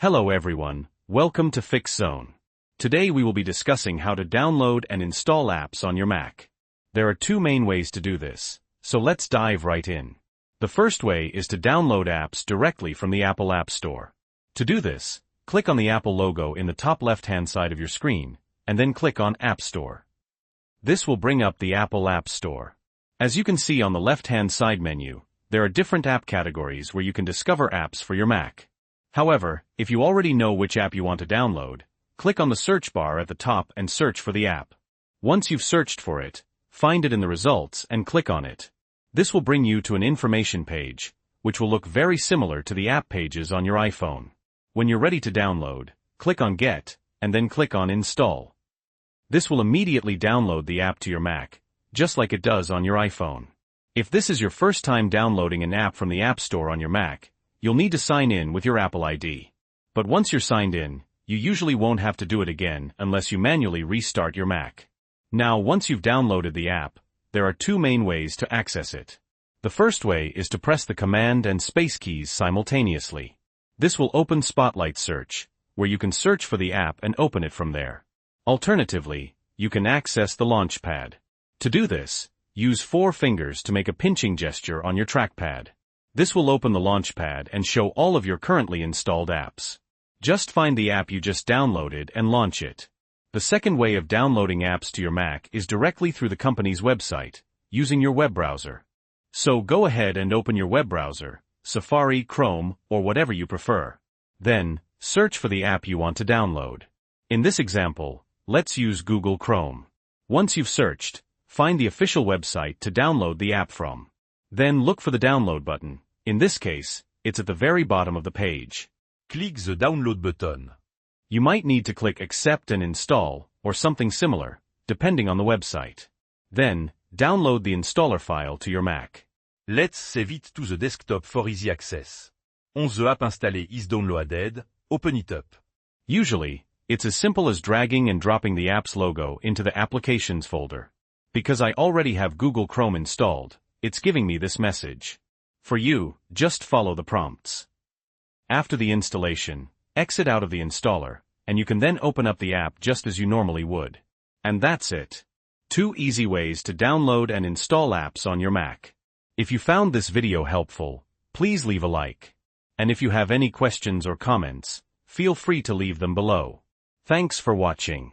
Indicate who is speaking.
Speaker 1: Hello everyone, welcome to Fix Zone. Today we will be discussing how to download and install apps on your Mac. There are two main ways to do this, so let's dive right in. The first way is to download apps directly from the Apple App Store. To do this, click on the Apple logo in the top left-hand side of your screen, and then click on App Store. This will bring up the Apple App Store. As you can see on the left-hand side menu, there are different app categories where you can discover apps for your Mac. However, if you already know which app you want to download, click on the search bar at the top and search for the app. Once you've searched for it, find it in the results and click on it. This will bring you to an information page, which will look very similar to the app pages on your iPhone. When you're ready to download, click on Get, and then click on Install. This will immediately download the app to your Mac, just like it does on your iPhone. If this is your first time downloading an app from the App Store on your Mac, you'll need to sign in with your Apple ID. But once you're signed in, you usually won't have to do it again unless you manually restart your Mac. Now, once you've downloaded the app, there are two main ways to access it. The first way is to press the Command and Space keys simultaneously. This will open Spotlight Search, where you can search for the app and open it from there. Alternatively, you can access the Launchpad. To do this, use 4 fingers to make a pinching gesture on your trackpad. This will open the Launchpad and show all of your currently installed apps. Just find the app you just downloaded and launch it. The second way of downloading apps to your Mac is directly through the company's website, using your web browser. So go ahead and open your web browser, Safari, Chrome, or whatever you prefer. Then, search for the app you want to download. In this example, let's use Google Chrome. Once you've searched, find the official website to download the app from. Then look for the download button. In this case, it's at the very bottom of the page.
Speaker 2: Click the download button.
Speaker 1: You might need to click Accept and Install, or something similar, depending on the website. Then, download the installer file to your Mac.
Speaker 2: Let's save it to the desktop for easy access. Once the app installé is downloaded, open it up.
Speaker 1: Usually, it's as simple as dragging and dropping the app's logo into the Applications folder. Because I already have Google Chrome installed, it's giving me this message. For you, just follow the prompts. After the installation, exit out of the installer, and you can then open up the app just as you normally would. And that's it. 2 easy ways to download and install apps on your Mac. If you found this video helpful, please leave a like. And if you have any questions or comments, feel free to leave them below. Thanks for watching.